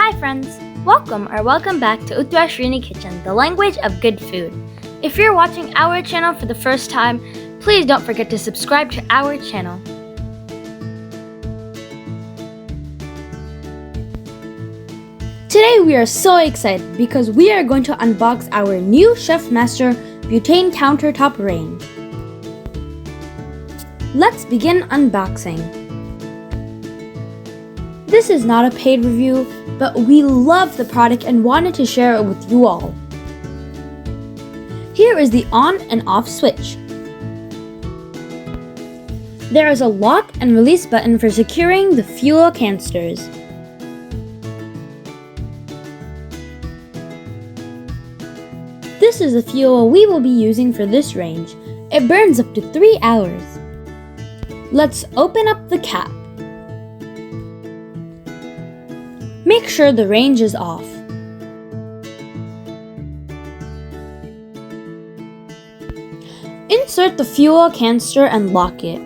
Hi friends! Welcome back to Uthra Srini Kitchen, the language of good food. If you're watching our channel for the first time, please don't forget to subscribe to our channel. Today we are so excited because we are going to unbox our new Chef Master butane countertop range. Let's begin unboxing. This is not a paid review, but we love the product and wanted to share it with you all. Here is the on and off switch. There is a lock and release button for securing the fuel canisters. This is the fuel we will be using for this range. It burns up to 3 hours. Let's open up the cap. Make sure the range is off. Insert the fuel canister and lock it.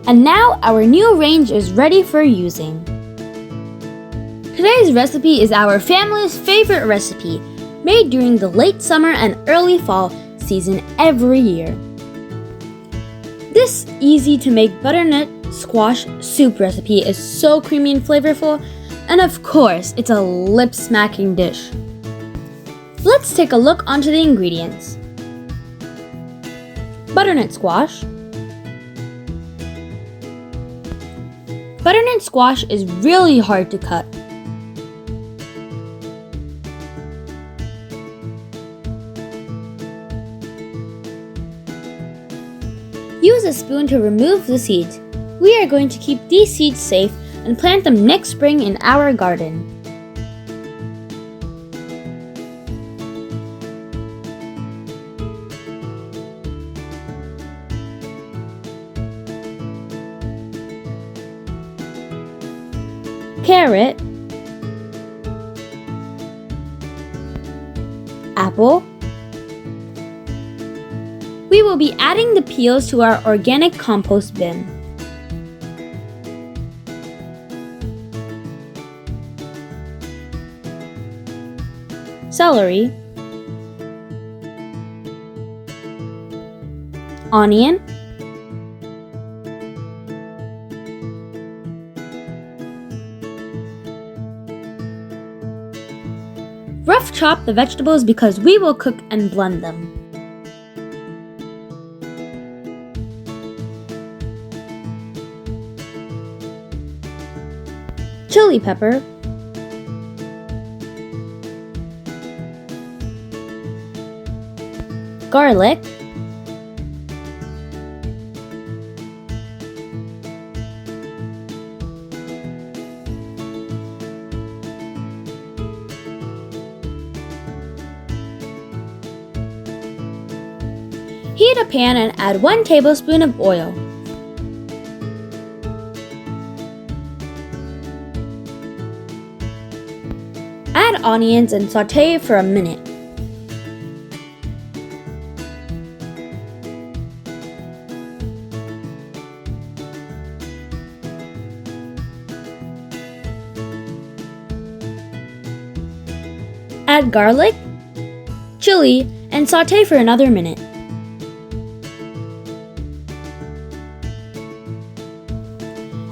And now our new range is ready for using. Today's recipe is our family's favorite recipe, made during the late summer and early fall season every year. This easy to make butternut squash soup recipe is so creamy and flavorful, and of course, it's a lip-smacking dish. Let's take a look onto the ingredients. Butternut squash. Butternut squash is really hard to cut. Use a spoon to remove the seeds. We are going to keep these seeds safe and plant them next spring in our garden. Carrot, apple. We will be adding the peels to our organic compost bin. Celery, onion, rough chop the vegetables because we will cook and blend them. Chili pepper, garlic, heat a pan and add 1 tablespoon of oil. Add onions and saute for a minute. Add garlic, chili, and saute for another minute.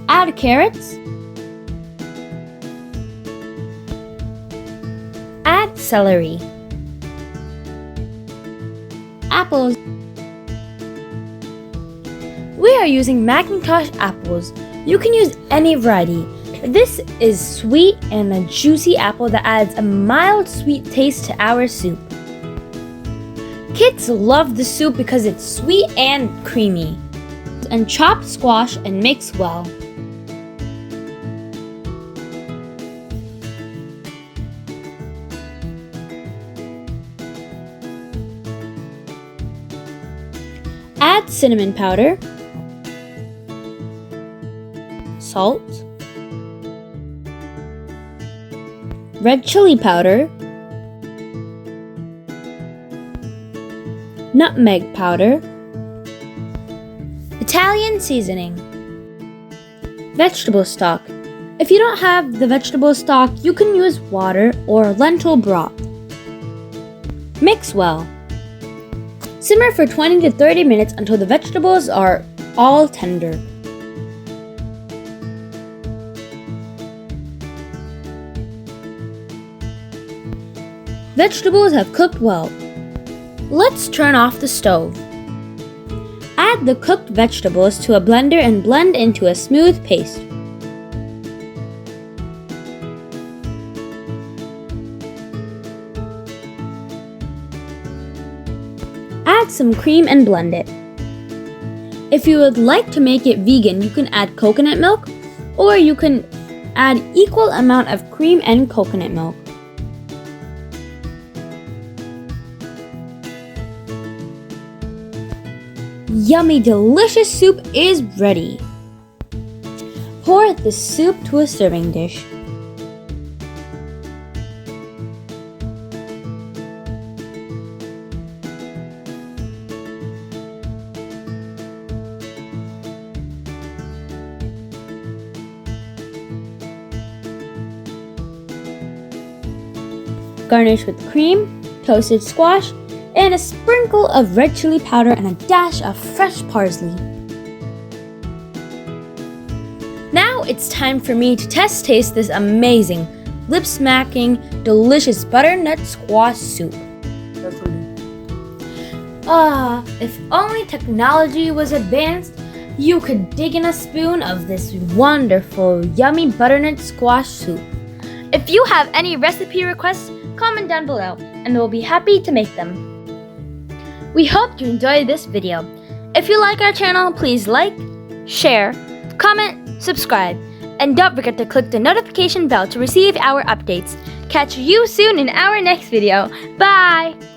Add carrots. Add celery. Apples. We are using Macintosh apples. You can use any variety. This is sweet and a juicy apple that adds a mild sweet taste to our soup. Kids love the soup because it's sweet and creamy. And chop squash and mix well. Add cinnamon powder, salt, red chili powder, nutmeg powder, Italian seasoning, vegetable stock. If you don't have the vegetable stock, you can use water or lentil broth. Mix well. Simmer for 20 to 30 minutes until the vegetables are all tender. Vegetables have cooked well. Let's turn off the stove. Add the cooked vegetables to a blender and blend into a smooth paste. Add some cream and blend it. If you would like to make it vegan, you can add coconut milk, or you can add equal amount of cream and coconut milk. Yummy, delicious soup is ready. Pour the soup to a serving dish. Garnish with cream, toasted squash, and a sprinkle of red chili powder and a dash of fresh parsley. Now it's time for me to taste this amazing, lip-smacking, delicious butternut squash soup. If only technology was advanced, you could dig in a spoon of this wonderful, yummy butternut squash soup. If you have any recipe requests, comment down below and we'll be happy to make them. We hope you enjoyed this video. If you like our channel, please like, share, comment, subscribe, and don't forget to click the notification bell to receive our updates. Catch you soon in our next video. Bye!